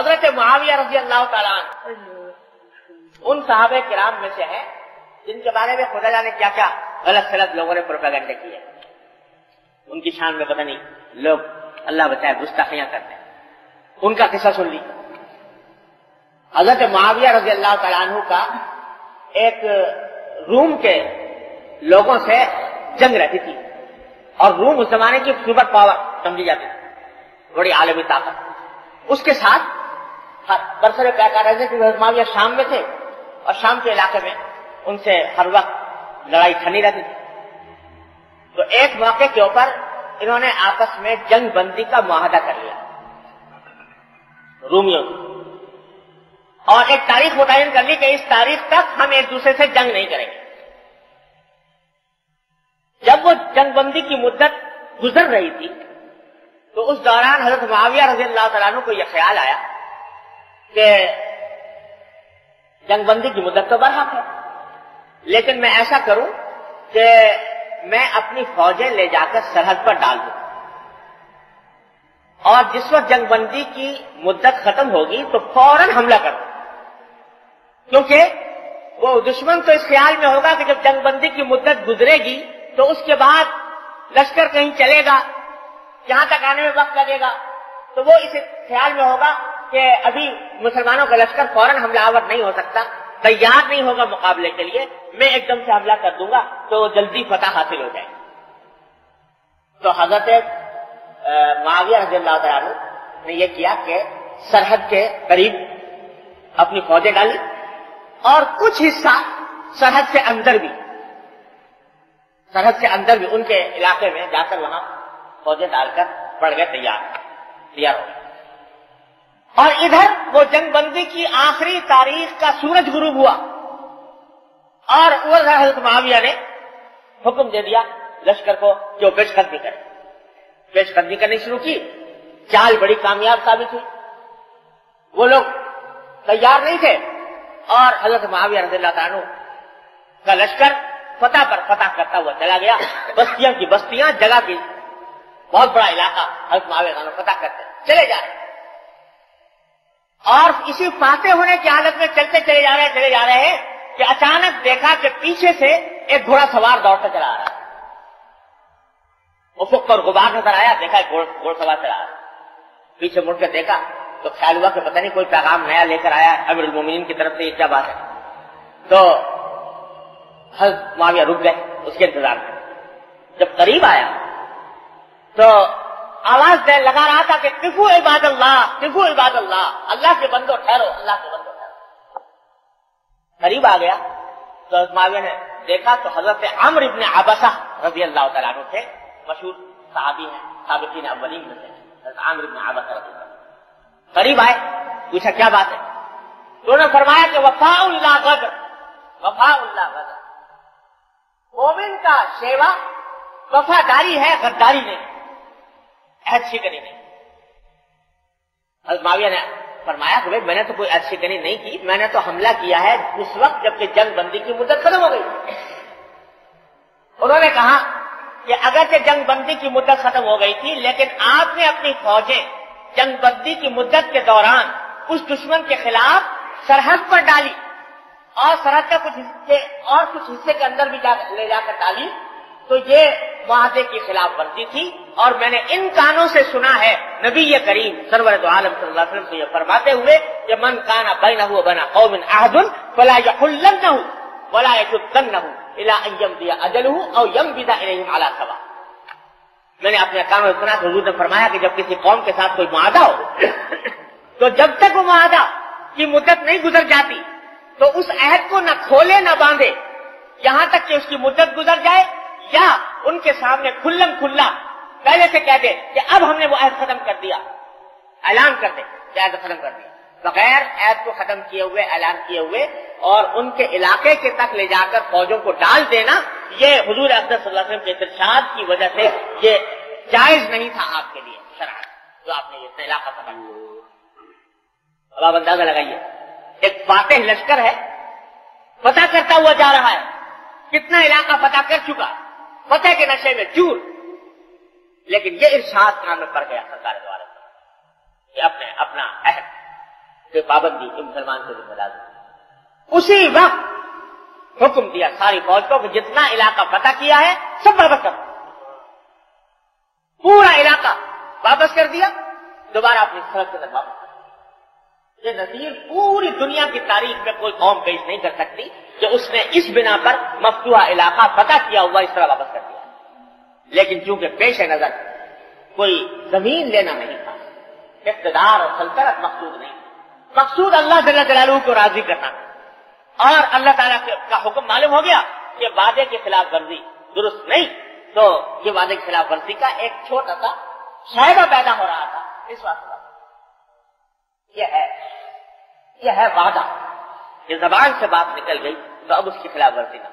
حضرت معاویہ رضی اللہ تعالیٰ عنہ ان صحابہ کرام میں سے ہے جن کے بارے میں خدا جانے کیا کیا غلط غلط لوگوں نے پروپیگنڈے کیے. ان کی شان میں پتہ نہیں لوگ اللہ بچائے گستاخیاں کرتے ہیں. ان کا قصہ سن لی. حضرت معاویہ رضی اللہ تعالیٰ عنہ کا ایک روم کے لوگوں سے جنگ رہتی تھی اور روم اس زمانے کی سپر پاور سمجھی جاتی تھی, بڑی عالمی طاقت. اس کے ساتھ برسر پیکار رہتے کہ حضرت معاویہ شام میں تھے اور شام کے علاقے میں ان سے ہر وقت لڑائی کھڑی رہتی تھی. تو ایک موقع کے اوپر انہوں نے آپس میں جنگ بندی کا معاہدہ کر لیا رومیوں سے, اور ایک تاریخ متعین کر لی کہ اس تاریخ تک ہم ایک دوسرے سے جنگ نہیں کریں گے. جب وہ جنگ بندی کی مدت گزر رہی تھی تو اس دوران حضرت معاویہ رضی اللہ تعالیٰ عنہ کو یہ خیال آیا کہ جنگ بندی کی مدت تو برحق ہے, لیکن میں ایسا کروں کہ میں اپنی فوجیں لے جا کر سرحد پر ڈال دوں, اور جس وقت جنگ بندی کی مدت ختم ہوگی تو فوراً حملہ کر دوں, کیونکہ وہ دشمن تو اس خیال میں ہوگا کہ جب جنگ بندی کی مدت گزرے گی تو اس کے بعد لشکر کہیں چلے گا, یہاں تک آنے میں وقت لگے گا, تو وہ اس خیال میں ہوگا کہ ابھی مسلمانوں کا لشکر فوراً حملہ آور نہیں ہو سکتا, تیار نہیں ہوگا مقابلے کے لیے, میں ایک دم سے حملہ کر دوں گا تو جلدی فتح حاصل ہو جائے. تو حضرت معاویہ رضی اللہ تعالیٰ عنہ نے یہ کیا کہ سرحد کے قریب اپنی فوجیں ڈالی اور کچھ حصہ سرحد سے اندر بھی ان کے علاقے میں جا کر وہاں فوجیں ڈال کر پڑ گئے, تیار ہو گئے. اور ادھر وہ جنگ بندی کی آخری تاریخ کا سورج غروب ہوا اور ادھر حضرت معاویہ نے حکم دے دیا لشکر کو کہ وہ پیش قدمی کرے. پیش قدمی کرنی شروع کی. چال بڑی کامیاب ثابت ہوئی, وہ لوگ تیار نہیں تھے اور حضرت معاویہ رضی اللہ تعالیٰ عنہ کا لشکر فتح پر فتح کرتا ہوا چلا گیا. بستیاں کی بستیاں, جگہ کی بہت بڑا علاقہ حضرت معاویہ رضی اللہ عنہ فتح کرتے چلے جا رہے, اور اسی فاتح ہونے کی حالت میں چلتے چلے جا رہے ہیں کہ اچانک دیکھا کہ پیچھے سے ایک گھوڑا سوار دوڑتا چلا آ رہا ہے. افق پر غبار نظر آیا, دیکھا گھوڑا سوار چلا آ رہا ہے. پیچھے مڑ کے دیکھا تو خیال ہوا کہ پتہ نہیں کوئی پیغام نیا لے کر آیا امیر المومنین کی طرف سے, یہ کیا بات ہے. تو حضرت معاویہ رک گئے اس کے انتظار میں. جب قریب آیا تو آواز لگا رہا تھا کہ قفو عباد اللہ, اللہ کے بندو ٹھہرو, اللہ کے بندو ٹھہرو. قریب آ گیا تو حضرت معاویہ نے دیکھا تو حضرت عمرو ابن عبسہ رضی اللہ تعالیٰ عنہ تھے, مشہور صحابی ہیں, سابقین اولین میں سے حضرت عمرو ابن عبسہ رضی اللہ. قریب آئے, پوچھا کیا بات ہے. تو انہوں نے فرمایا کہ وفاء اللہ غدر, مومن کا شیوا وفاداری ہے, غداری نہیں, عہد شکنی نہیں. حضرت معاویہ نے فرمایا کہ میں نے تو کوئی عہد شکنی نہیں کی, میں نے تو حملہ کیا ہے اس وقت جبکہ جنگ بندی کی مدت ختم ہو گئی. انہوں نے کہا کہ اگرچہ جنگ بندی کی مدت ختم ہو گئی تھی لیکن آپ نے اپنی فوجیں جنگ بندی کی مدت کے دوران اس دشمن کے خلاف سرحد پر ڈالی اور سرحد کا کچھ حصے کے اندر بھی لے جا کر ڈالی, تو یہ معاہدے کی خلاف ورزی تھی. اور میں نے ان کانوں سے سنا ہے نبی کریم سرور دو عالم صلی اللہ علیہ وسلم سے یہ فرماتے ہوئے کہ من کان بینہ وبین قوم عہد فلا یحلنہ ولا یجدنہ الی ان یمضی اجلہ او یمضی الیہم علی سواء. میں نے اپنے کانوں سے سنا کہ حضور نے فرمایا کہ جب کسی قوم کے ساتھ کوئی معاہدہ ہو تو جب تک وہ معاہدہ کی مدت نہیں گزر جاتی تو اس عہد کو نہ کھولے نہ باندھے یہاں تک کہ اس کی مدت گزر جائے, یا ان کے سامنے کھلم کھلا پہلے سے کہہ دے کہ اب ہم نے وہ عہد ختم کر دیا, اعلان کر دے کہ عہد ختم کر دیا, بغیر عہد کو ختم کیے ہوئے, اعلان کیے ہوئے اور ان کے علاقے کے تک لے جا کر فوجوں کو ڈال دینا, یہ حضور اقدس صلی اللہ علیہ وسلم کے ارشاد کی وجہ سے یہ جائز نہیں تھا آپ کے لیے شرعاً, جو آپ نے یہ علاقہ فتح کیا. اب آپ اندازہ لگائیے, ایک فاتح لشکر ہے, فتح کرتا ہوا جا رہا ہے, کتنا علاقہ فتح کر چکا, فتح کے نشے میں چور, لیکن یہ ارشاد کام میں پڑ گیا سرکار دوارے کہ اپنا عہد کہ پابندی کہ مسلمان سے ذمہ دار. اسی وقت حکم دیا ساری فوج کو کہ جتنا علاقہ فتح کیا ہے سب واپس کر. پورا علاقہ واپس کر دیا, دوبارہ اپنی سرحد سے واپس. یہ نظیر پوری دنیا کی تاریخ میں کوئی قوم پیش نہیں کر سکتی کہ اس نے اس بنا پر مفتوحہ علاقہ فتح کیا ہوا اس طرح واپس کر دیا. لیکن چونکہ پیش نظر کوئی زمین لینا نہیں تھا, اقتدار اور سلطنت مقصود نہیں, مقصود اللہ جل جلالہ کو راضی کرنا, اور اللہ تعالیٰ کا حکم معلوم ہو گیا کہ وعدے کی خلاف ورزی درست نہیں, تو یہ وعدے کی خلاف ورزی کا ایک چھوٹا سا شائبہ پیدا ہو رہا تھا. اس وقت یہ ہے وعدہ, یہ زبان سے بات نکل گئی تو اب اس کی خلاف ورزی نہ.